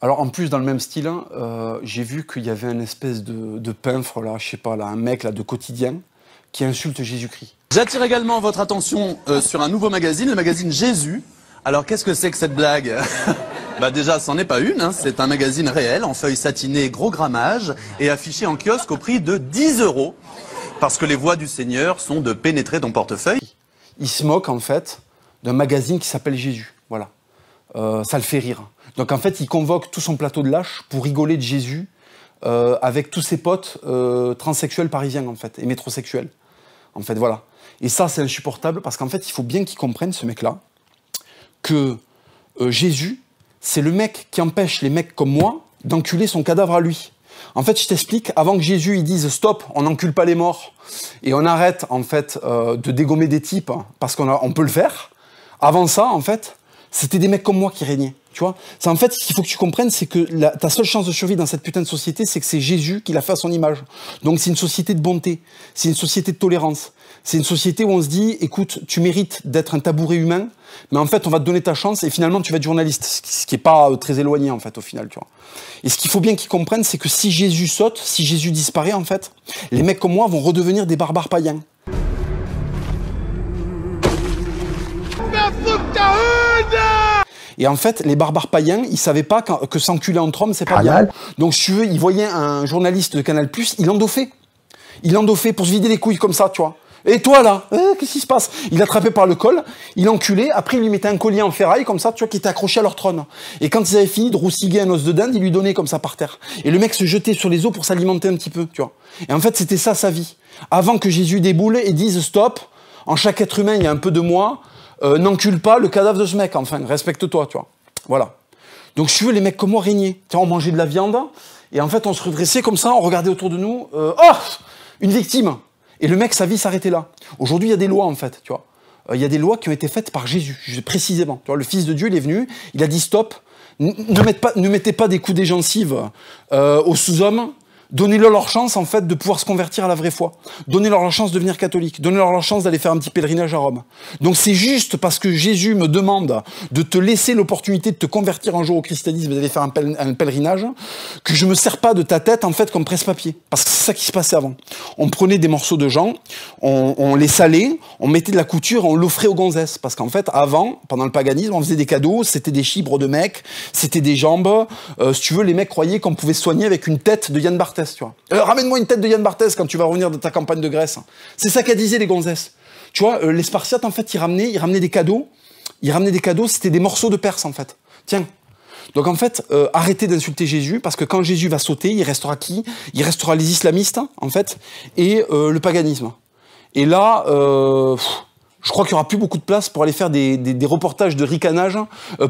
Alors en plus dans le même style, hein, j'ai vu qu'il y avait un espèce de peintre là, je sais pas là, un mec là de quotidien qui insulte Jésus-Christ. J'attire également votre attention sur un nouveau magazine, le magazine Jésus. Alors qu'est-ce que c'est que cette blague? Bah déjà, c'en est pas une, hein. C'est un magazine réel, en feuilles satinées, gros grammage, et affiché en kiosque au prix de 10 €. Parce que les voix du Seigneur sont de pénétrer ton portefeuille. Il se moque en fait d'un magazine qui s'appelle Jésus, voilà. Ça le fait rire. Donc en fait, il convoque tout son plateau de lâches pour rigoler de Jésus avec tous ses potes transsexuels parisiens en fait, et métrosexuels. En fait, voilà. Et ça, c'est insupportable parce qu'en fait, il faut bien qu'il comprenne, ce mec-là, que Jésus, c'est le mec qui empêche les mecs comme moi d'enculer son cadavre à lui. En fait, je t'explique, avant que Jésus il dise stop, on n'encule pas les morts et on arrête en fait de dégommer des types hein, parce qu'on peut le faire. Avant ça, en fait, c'était des mecs comme moi qui régnaient. Tu vois, c'est en fait ce qu'il faut que tu comprennes, c'est que ta seule chance de survie dans cette putain de société, c'est que c'est Jésus qui l'a fait à son image. Donc c'est une société de bonté, c'est une société de tolérance, c'est une société où on se dit, écoute, tu mérites d'être un tabouret humain, mais en fait on va te donner ta chance et finalement tu vas être journaliste, ce qui est pas très éloigné en fait au final, tu vois. Et ce qu'il faut bien qu'ils comprennent, c'est que si Jésus saute, si Jésus disparaît en fait, les mecs comme moi vont redevenir des barbares païens. Et en fait, les barbares païens, ils savaient pas que s'enculer entre hommes, c'est pas bien. Donc, si tu veux, ils voyaient un journaliste de Canal+, il endoffait. Il endoffait pour se vider les couilles comme ça, tu vois. Et toi, là, qu'est-ce qui se passe? Il l'attrapait par le col, il l'enculait, après il lui mettait un collier en ferraille, comme ça, tu vois, qui était accroché à leur trône. Et quand ils avaient fini de roustiguer un os de dinde, ils lui donnaient comme ça par terre. Et le mec se jetait sur les os pour s'alimenter un petit peu, tu vois. Et en fait, c'était ça, sa vie. Avant que Jésus déboule et dise, stop, en chaque être humain, il y a un peu de moi, n'encule pas le cadavre de ce mec, enfin, respecte-toi, tu vois. Voilà. Donc, si tu veux, les mecs comme moi régnaient. Tu vois, on mangeait de la viande, et en fait, on se redressait comme ça, on regardait autour de nous, oh, une victime. Et le mec, sa vie s'arrêtait là. Aujourd'hui, il y a des lois, en fait, tu vois. Il y a des lois qui ont été faites par Jésus, précisément. Tu vois, le Fils de Dieu, il est venu, il a dit stop, ne mettez pas des coups des gencives aux sous-hommes. Donnez-leur leur chance, en fait, de pouvoir se convertir à la vraie foi. Donnez-leur leur chance de devenir catholique. Donnez-leur leur chance d'aller faire un petit pèlerinage à Rome. Donc c'est juste parce que Jésus me demande de te laisser l'opportunité de te convertir un jour au christianisme et d'aller faire un pèlerinage que je me sers pas de ta tête, en fait, comme presse-papier. Parce que c'est ça qui se passait avant. On prenait des morceaux de gens, on les salait, on mettait de la couture, on l'offrait aux gonzesses. Parce qu'en fait, avant, pendant le paganisme, on faisait des cadeaux, c'était des chibres de mecs, c'était des jambes. Si tu veux, les mecs croyaient qu'on pouvait se soigner avec une tête de Yann Barthès. Tu vois. Ramène-moi une tête de Yann Barthès quand tu vas revenir de ta campagne de Grèce. C'est ça qu'elles disaient les gonzesses. Tu vois, les Spartiates, en fait, ils ramenaient des cadeaux. Ils ramenaient des cadeaux, c'était des morceaux de Perse, en fait. Tiens. Donc, en fait, arrêtez d'insulter Jésus, parce que quand Jésus va sauter, il restera qui? Il restera les islamistes, en fait, et le paganisme. Et là, je crois qu'il n'y aura plus beaucoup de place pour aller faire des reportages de ricanage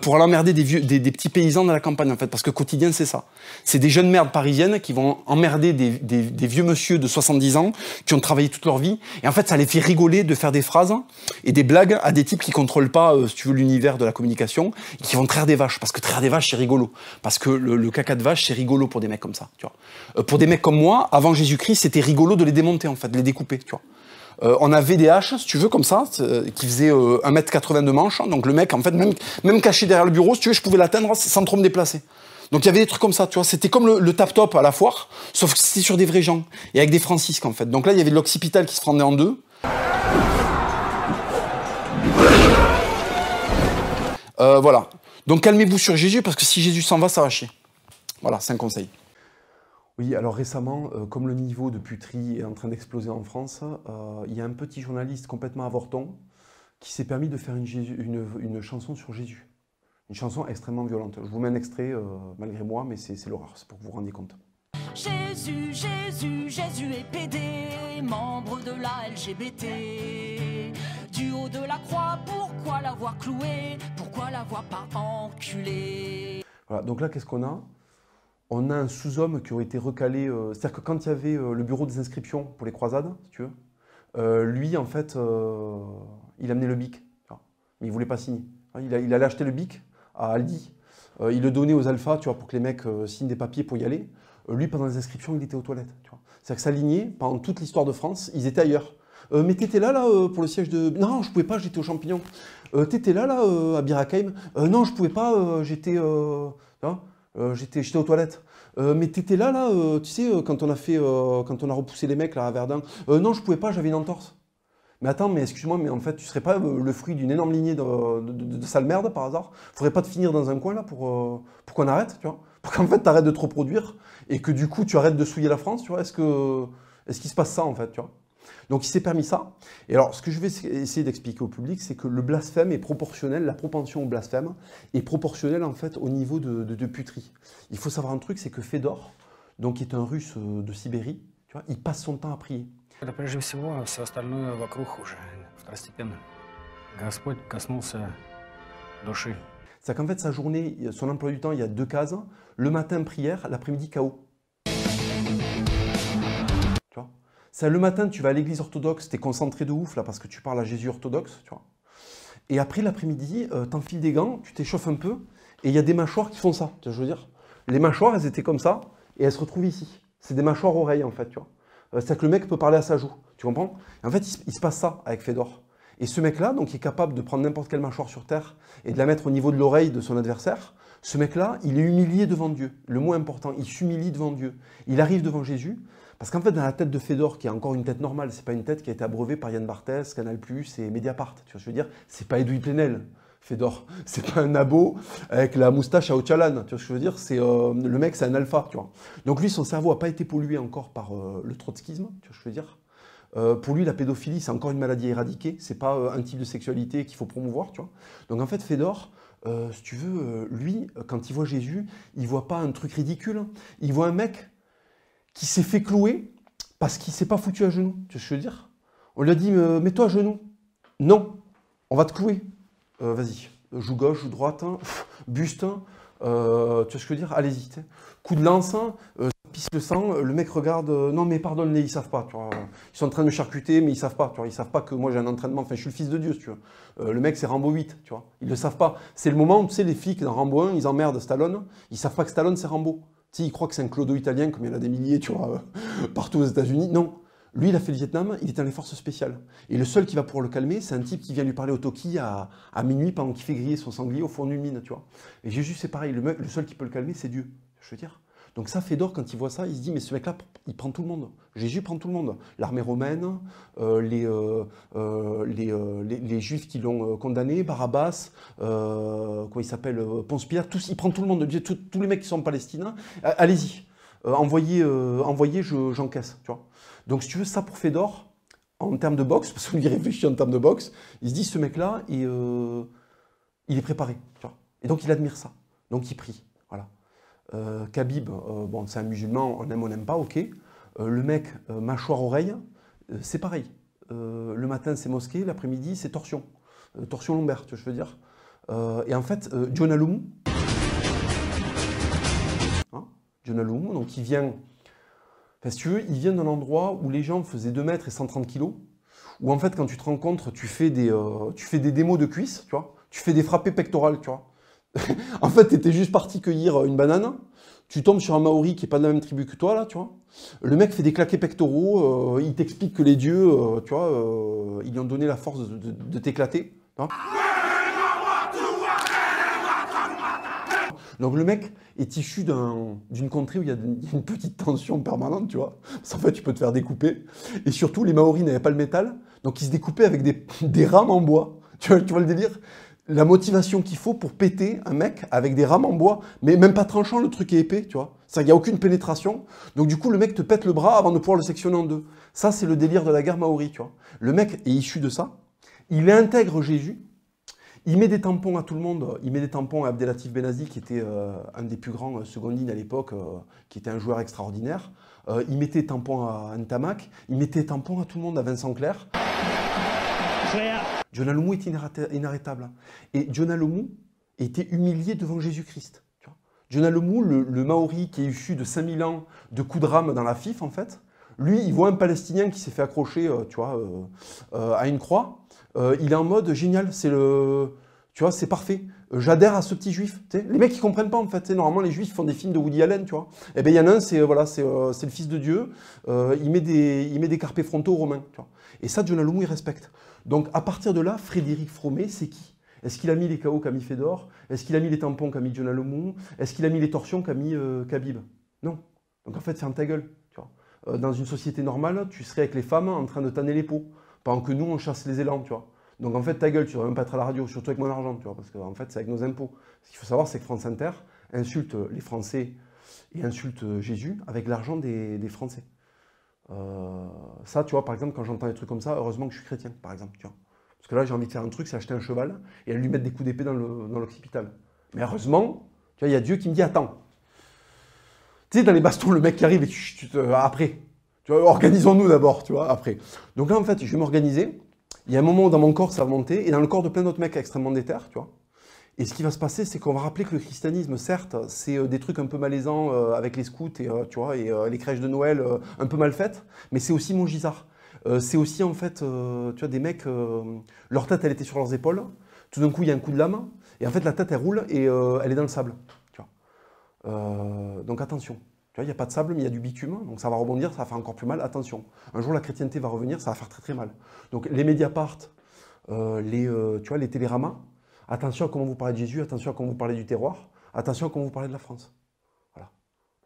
pour aller emmerder des petits paysans dans la campagne, en fait. Parce que quotidien, c'est ça. C'est des jeunes merdes parisiennes qui vont emmerder des vieux monsieur de 70 ans qui ont travaillé toute leur vie. Et en fait, ça les fait rigoler de faire des phrases et des blagues à des types qui contrôlent pas, si tu veux, l'univers de la communication et qui vont traire des vaches. Parce que traire des vaches, c'est rigolo. Parce que le caca de vache, c'est rigolo pour des mecs comme ça, tu vois. Pour des mecs comme moi, avant Jésus-Christ, c'était rigolo de les démonter, en fait, de les découper, tu vois. On avait des haches, si tu veux, comme ça, qui faisaient 1,80 m de manche. Donc le mec, en fait, même caché derrière le bureau, si tu veux, je pouvais l'atteindre sans trop me déplacer. Donc il y avait des trucs comme ça, tu vois. C'était comme le tap-top à la foire, sauf que c'était sur des vrais gens. Et avec des francisques, en fait. Donc là, il y avait de l'occipital qui se fendait en deux. Voilà. Donc calmez-vous sur Jésus, parce que si Jésus s'en va, ça va chier. Voilà, c'est un conseil. Oui, alors récemment, comme le niveau de puterie est en train d'exploser en France, il y a un petit journaliste complètement avorton qui s'est permis de faire une chanson sur Jésus. Une chanson extrêmement violente. Je vous mets un extrait, malgré moi, mais c'est l'horreur, c'est pour que vous vous rendiez compte. Jésus, Jésus, Jésus est pédé, membre de la LGBT. Du haut de la croix, pourquoi l'avoir cloué? Pourquoi l'avoir pas enculé? Voilà, donc là, qu'est-ce qu'on a? On a un sous-homme qui aurait été recalé, c'est-à-dire que quand il y avait le bureau des inscriptions pour les croisades, si tu veux, lui, en fait, il amenait le bic, mais il voulait pas signer. Il allait acheter le bic à Aldi, il le donnait aux alphas, tu vois, pour que les mecs signent des papiers pour y aller. Lui, pendant les inscriptions, il était aux toilettes, tu vois. C'est-à-dire que sa lignée, pendant toute l'histoire de France, ils étaient ailleurs. Mais t'étais là, pour le siège de... Non, je pouvais pas, j'étais aux champignons. T'étais là, à Bir Hakeim. Non, je pouvais pas, j'étais... j'étais aux toilettes. Mais t'étais là, tu sais, quand on a repoussé les mecs là à Verdun. Non, je pouvais pas, j'avais une entorse. Mais attends, mais excuse-moi, mais en fait, tu serais pas le fruit d'une énorme lignée de sale merde par hasard? Faudrait pas te finir dans un coin là pour qu'on arrête, tu vois? Pour qu'en fait, t'arrêtes de te reproduire et que du coup, tu arrêtes de souiller la France, tu vois? Est-ce qu'il se passe ça en fait, tu vois? Donc il s'est permis ça. Et alors, ce que je vais essayer d'expliquer au public, c'est que le blasphème est proportionnel, la propension au blasphème est proportionnelle en fait au niveau de puterie. Il faut savoir un truc, c'est que Fédor, donc qui est un Russe de Sibérie, tu vois, il passe son temps à prier. Это прежде всего, все остальное вокруг уже второстепенно. Господь коснулся души. C'est qu'en fait, sa journée, son emploi du temps, il y a 2 cases. Le matin, prière, l'après-midi, chaos. Tu vois? Le matin, tu vas à l'église orthodoxe, tu es concentré de ouf, là, parce que tu parles à Jésus orthodoxe, tu vois. Et après, l'après-midi, t'enfiles des gants, tu t'échauffes un peu, et il y a des mâchoires qui font ça, tu vois, je veux dire. Les mâchoires, elles étaient comme ça, et elles se retrouvent ici. C'est des mâchoires oreilles, en fait, tu vois. C'est-à-dire que le mec peut parler à sa joue, tu comprends? Et en fait, il se passe ça avec Fédor. Et ce mec-là, donc, il est capable de prendre n'importe quelle mâchoire sur Terre et de la mettre au niveau de l'oreille de son adversaire. Ce mec-là, il est humilié devant Dieu. Le mot important, il s'humilie devant Dieu. Il arrive devant Jésus, parce qu'en fait, dans la tête de Fédor, qui est encore une tête normale, c'est pas une tête qui a été abreuvée par Yann Barthès, Canal+, et Mediapart. Tu vois ce que je veux dire? C'est pas Edoui Plenel, Fédor. C'est pas un abo avec la moustache à Ocalan. Tu vois ce que je veux dire? Le mec, c'est un alpha, tu vois. Donc lui, son cerveau n'a pas été pollué encore par le trotskisme, tu vois ce que je veux dire? Pour lui, la pédophilie, c'est encore une maladie éradiquée. C'est pas un type de sexualité qu'il faut promouvoir, tu vois. Donc en fait, Fédor, si tu veux, lui, quand il voit Jésus, il voit pas un truc ridicule. Il voit un mec qui s'est fait clouer parce qu'il s'est pas foutu à genoux. Tu vois ce que je veux dire? On lui a dit, mets-toi à genoux. Non, on va te clouer. Vas-y, joue gauche, joue droite, hein, buste, hein, tu vois ce que je veux dire? Allez-y. Coup de lance, hein, pisse le sang, le mec regarde, non mais pardonne-les, ils savent pas, tu vois. Ils sont en train de me charcuter, mais ils savent pas, tu vois. Ils savent pas que moi j'ai un entraînement, enfin je suis le fils de Dieu, si tu veux. Le mec c'est Rambo 8, tu vois. Ils le savent pas. C'est le moment où, tu sais, les flics dans Rambo 1, ils emmerdent Stallone, ils savent pas que Stallone c'est Rambo. Tu sais, ils croient que c'est un clodo italien, comme il y en a des milliers, tu vois, partout aux États-Unis. Non. Lui, il a fait le Vietnam, il est dans les forces spéciales. Et le seul qui va pouvoir le calmer, c'est un type qui vient lui parler au Toki à minuit pendant qu'il fait griller son sanglier au fond d'une mine, tu vois. Et Jésus, c'est pareil, le seul qui peut le calmer, c'est Dieu, je veux dire. Donc ça, Fédor, quand il voit ça, il se dit, mais ce mec-là, il prend tout le monde. Jésus prend tout le monde. L'armée romaine, les Juifs qui l'ont condamné, Barabbas, comment il s'appelle, Ponce Pilate, tous, il prend tout le monde. Tous les mecs qui sont palestiniens, allez-y, envoyez, j'encaisse, tu vois. Donc, si tu veux, ça pour Fédor, en termes de boxe, parce qu'il réfléchit en termes de boxe, il se dit, ce mec-là, il est préparé, tu vois. Et donc, il admire ça. Donc, il prie, voilà. Khabib, bon, c'est un musulman, on aime, on n'aime pas, ok. Le mec, mâchoire-oreille, c'est pareil. Le matin, c'est mosquée, l'après-midi, c'est torsion. Torsion lombaire, tu vois, je veux dire. Et en fait, John Alomou, hein, John Alomou, donc il vient... Enfin, si tu veux, il vient d'un endroit où les gens faisaient 2 mètres et 130 kilos, où en fait, quand tu te rencontres, tu fais des démos de cuisses, tu vois, tu fais des frappés pectorales, tu vois. En fait, tu étais juste parti cueillir une banane, tu tombes sur un Maori qui n'est pas de la même tribu que toi, là, tu vois. Le mec fait des claqués pectoraux, il t'explique que les dieux, tu vois, ils lui ont donné la force de t'éclater. Donc le mec est issu d'une contrée où il y a une petite tension permanente, tu vois. Parce qu'en fait, tu peux te faire découper. Et surtout, les Maoris n'avaient pas le métal, donc ils se découpaient avec des rames en bois. Tu vois le délire? La motivation qu'il faut pour péter un mec avec des rames en bois, mais même pas tranchant, le truc est épais, tu vois. Il n'y a aucune pénétration. Donc du coup, le mec te pète le bras avant de pouvoir le sectionner en 2. Ça, c'est le délire de la guerre maori, tu vois. Le mec est issu de ça. Il intègre Jésus. Il met des tampons à tout le monde. Il met des tampons à Abdelatif Benazi, qui était un des plus grands secondes lignes à l'époque, qui était un joueur extraordinaire. Il mettait des tampons à Ntamak. Il mettait des tampons à tout le monde, à Vincent Clerc. John Alomou était inarrêtable. Et John Alomou était humilié devant Jésus-Christ. John Alomou, le Maori qui est issu de 5000 ans de coups de rame dans la FIF, en fait, lui, il voit un Palestinien qui s'est fait accrocher, tu vois, à une croix. Il est en mode génial, c'est tu vois, c'est parfait. J'adhère à ce petit juif. Tu sais. Les mecs, ils comprennent pas, en fait. Tu sais, normalement, les juifs font des films de Woody Allen, tu vois. Et bien, il y en a un, c'est voilà, c'est le fils de Dieu. Il met des carpés frontaux aux Romains, tu vois. Et ça, John Alomou, il respecte. Donc, à partir de là, Frédéric Fromet, c'est qui? Est-ce qu'il a mis les KO qu'a mis Fedor? Est-ce qu'il a mis les tampons qu'a mis Jonah Lemou? Est-ce qu'il a mis les torsions qu'a mis Khabib? Non. Donc en fait, ferme ta gueule. Tu vois. Dans une société normale, tu serais avec les femmes en train de tanner les peaux, pendant que nous, on chasse les élans, tu vois. Donc en fait, ta gueule, tu ne devrais même pas être à la radio, surtout avec mon argent, tu vois, parce qu'en fait, c'est avec nos impôts. Ce qu'il faut savoir, c'est que France Inter insulte les Français et insulte Jésus avec l'argent des Français. Ça, tu vois, par exemple, quand j'entends des trucs comme ça, heureusement que je suis chrétien, par exemple, tu vois. Parce que là, j'ai envie de faire un truc, c'est acheter un cheval et aller lui mettre des coups d'épée dans l'occipital. Mais heureusement, tu vois, il y a Dieu qui me dit, attends. Tu sais, dans les bastons, le mec qui arrive et après. Tu vois, organisons-nous d'abord, tu vois, après. Donc là, en fait, je vais m'organiser. Il y a un moment où dans mon corps, ça va monter, et dans le corps de plein d'autres mecs extrêmement déter, tu vois. Et ce qui va se passer, c'est qu'on va rappeler que le christianisme, certes, c'est des trucs un peu malaisants avec les scouts et, tu vois, et les crèches de Noël un peu mal faites, mais c'est aussi mon gisard. C'est aussi, en fait, tu vois, des mecs, leur tête, elle était sur leurs épaules. Tout d'un coup, il y a un coup de lame, et en fait, la tête, elle roule, et elle est dans le sable, tu vois. Donc attention. Tu vois, il n'y a pas de sable, mais il y a du bitume, donc ça va rebondir, ça va faire encore plus mal. Attention, un jour la chrétienté va revenir, ça va faire très très mal. Donc les Mediapart, tu vois, les Téléramas, attention à comment vous parlez de Jésus, attention à comment vous parlez du terroir, attention à comment vous parlez de la France. Voilà.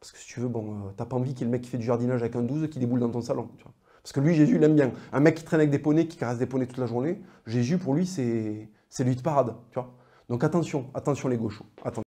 Parce que si tu veux, bon, t'as pas envie qu'il y ait le mec qui fait du jardinage avec un 12 qui déboule dans ton salon. Tu vois. Parce que lui, Jésus, il aime bien. Un mec qui traîne avec des poneys, qui caresse des poneys toute la journée, Jésus, pour lui, c'est lui de parade. Tu vois. Donc attention, attention les gauchos. Attention.